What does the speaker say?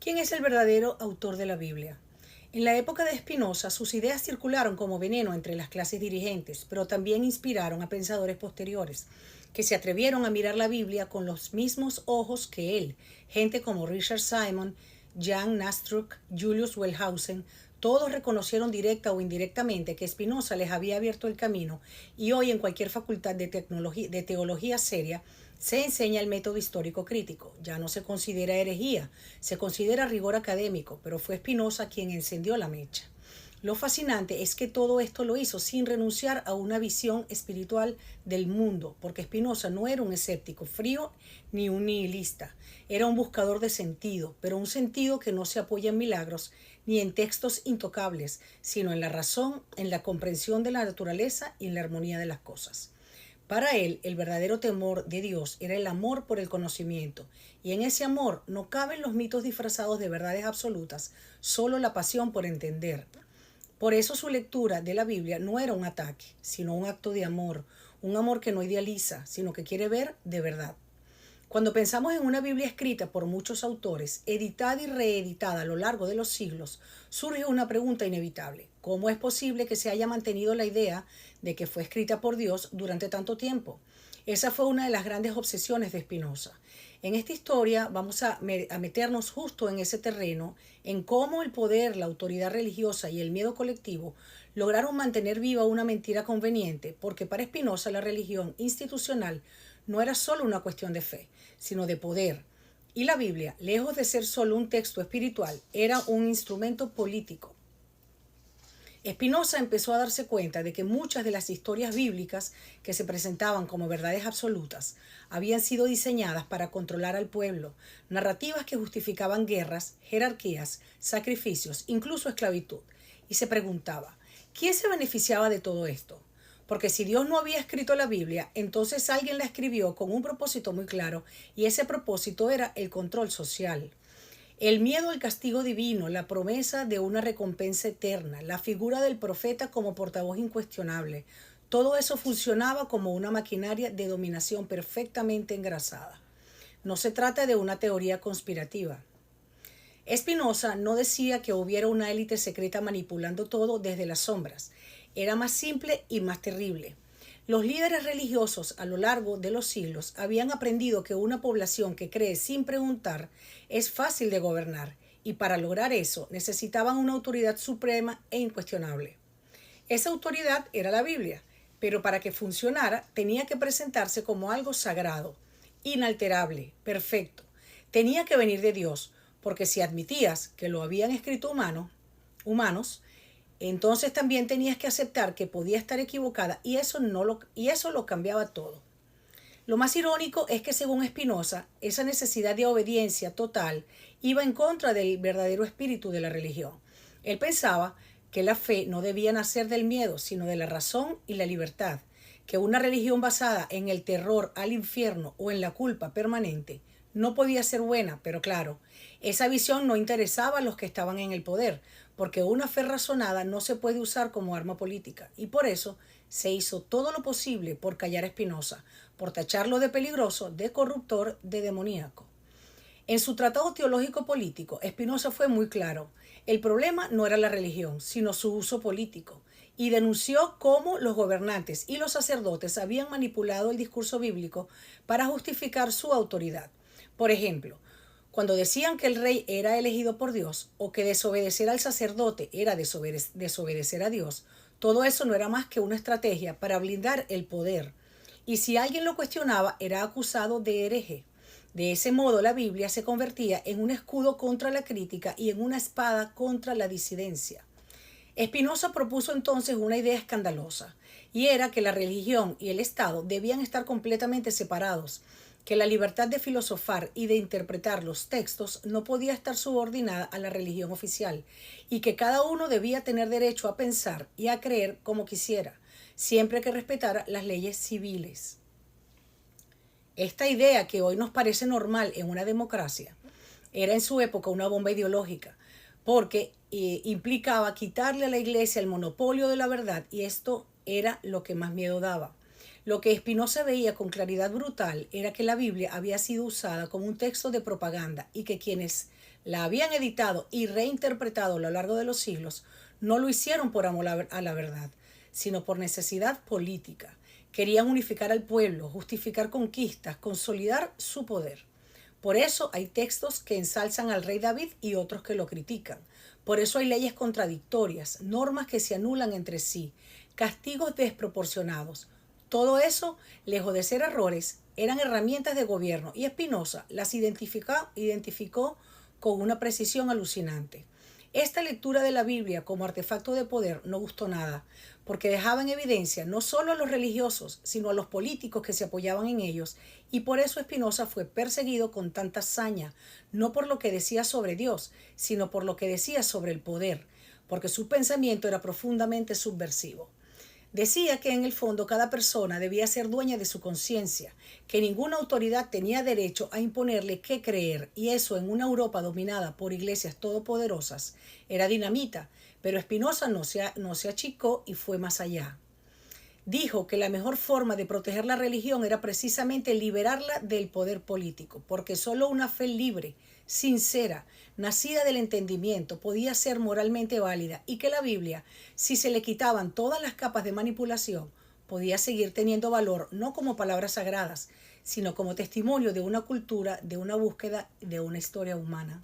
¿Quién es el verdadero autor de la Biblia? En la época de Spinoza, sus ideas circularon como veneno entre las clases dirigentes, pero también inspiraron a pensadores posteriores, que se atrevieron a mirar la Biblia con los mismos ojos que él, gente como Richard Simon, Jan Nastruck, Julius Wellhausen. Todos reconocieron directa o indirectamente que Spinoza les había abierto el camino, y hoy en cualquier facultad de teología seria se enseña el método histórico crítico. Ya no se considera herejía, se considera rigor académico, pero fue Spinoza quien encendió la mecha. Lo fascinante es que todo esto lo hizo sin renunciar a una visión espiritual del mundo, porque Spinoza no era un escéptico frío ni un nihilista, era un buscador de sentido, pero un sentido que no se apoya en milagros ni en textos intocables, sino en la razón, en la comprensión de la naturaleza y en la armonía de las cosas. Para él, el verdadero temor de Dios era el amor por el conocimiento, y en ese amor no caben los mitos disfrazados de verdades absolutas, solo la pasión por entender. Por eso su lectura de la Biblia no era un ataque, sino un acto de amor, un amor que no idealiza, sino que quiere ver de verdad. Cuando pensamos en una Biblia escrita por muchos autores, editada y reeditada a lo largo de los siglos, surge una pregunta inevitable. ¿Cómo es posible que se haya mantenido la idea de que fue escrita por Dios durante tanto tiempo? Esa fue una de las grandes obsesiones de Spinoza. En esta historia vamos a meternos justo en ese terreno, en cómo el poder, la autoridad religiosa y el miedo colectivo lograron mantener viva una mentira conveniente, porque para Spinoza la religión institucional no era solo una cuestión de fe, sino de poder. Y la Biblia, lejos de ser solo un texto espiritual, era un instrumento político. Spinoza empezó a darse cuenta de que muchas de las historias bíblicas que se presentaban como verdades absolutas habían sido diseñadas para controlar al pueblo, narrativas que justificaban guerras, jerarquías, sacrificios, incluso esclavitud. Y se preguntaba, ¿quién se beneficiaba de todo esto? Porque si Dios no había escrito la Biblia, entonces alguien la escribió con un propósito muy claro, y ese propósito era el control social. El miedo al castigo divino, la promesa de una recompensa eterna, la figura del profeta como portavoz incuestionable, todo eso funcionaba como una maquinaria de dominación perfectamente engrasada. No se trata de una teoría conspirativa. Spinoza no decía que hubiera una élite secreta manipulando todo desde las sombras. Era más simple y más terrible. Los líderes religiosos a lo largo de los siglos habían aprendido que una población que cree sin preguntar es fácil de gobernar, y para lograr eso necesitaban una autoridad suprema e incuestionable. Esa autoridad era la Biblia, pero para que funcionara tenía que presentarse como algo sagrado, inalterable, perfecto. Tenía que venir de Dios, porque si admitías que lo habían escrito humanos, entonces también tenías que aceptar que podía estar equivocada, y eso lo cambiaba todo. Lo más irónico es que según Spinoza, esa necesidad de obediencia total iba en contra del verdadero espíritu de la religión. Él pensaba que la fe no debía nacer del miedo, sino de la razón y la libertad, que una religión basada en el terror al infierno o en la culpa permanente no podía ser buena, pero claro, esa visión no interesaba a los que estaban en el poder, porque una fe razonada no se puede usar como arma política, y por eso se hizo todo lo posible por callar a Spinoza, por tacharlo de peligroso, de corruptor, de demoníaco. En su tratado teológico político, Spinoza fue muy claro. El problema no era la religión, sino su uso político, y denunció cómo los gobernantes y los sacerdotes habían manipulado el discurso bíblico para justificar su autoridad. Por ejemplo, cuando decían que el rey era elegido por Dios, o que desobedecer al sacerdote era desobedecer a Dios, todo eso no era más que una estrategia para blindar el poder. Y si alguien lo cuestionaba, era acusado de hereje. De ese modo, la Biblia se convertía en un escudo contra la crítica y en una espada contra la disidencia. Spinoza propuso entonces una idea escandalosa, y era que la religión y el Estado debían estar completamente separados, que la libertad de filosofar y de interpretar los textos no podía estar subordinada a la religión oficial, y que cada uno debía tener derecho a pensar y a creer como quisiera, siempre que respetara las leyes civiles. Esta idea, que hoy nos parece normal en una democracia, era en su época una bomba ideológica, porque implicaba quitarle a la Iglesia el monopolio de la verdad, y esto era lo que más miedo daba. Lo que Spinoza veía con claridad brutal era que la Biblia había sido usada como un texto de propaganda, y que quienes la habían editado y reinterpretado a lo largo de los siglos, no lo hicieron por amor a la verdad, sino por necesidad política. Querían unificar al pueblo, justificar conquistas, consolidar su poder. Por eso hay textos que ensalzan al rey David y otros que lo critican. Por eso hay leyes contradictorias, normas que se anulan entre sí, castigos desproporcionados. Todo eso, lejos de ser errores, eran herramientas de gobierno y Spinoza las identificó con una precisión alucinante. Esta lectura de la Biblia como artefacto de poder no gustó nada, porque dejaba en evidencia no solo a los religiosos, sino a los políticos que se apoyaban en ellos, y por eso Spinoza fue perseguido con tanta saña, no por lo que decía sobre Dios, sino por lo que decía sobre el poder, porque su pensamiento era profundamente subversivo. Decía que en el fondo cada persona debía ser dueña de su conciencia, que ninguna autoridad tenía derecho a imponerle qué creer, y eso en una Europa dominada por iglesias todopoderosas era dinamita, pero Spinoza no se achicó y fue más allá. Dijo que la mejor forma de proteger la religión era precisamente liberarla del poder político, porque solo una fe libre, sincera, nacida del entendimiento, podía ser moralmente válida, y que la Biblia, si se le quitaban todas las capas de manipulación, podía seguir teniendo valor no como palabras sagradas, sino como testimonio de una cultura, de una búsqueda, de una historia humana.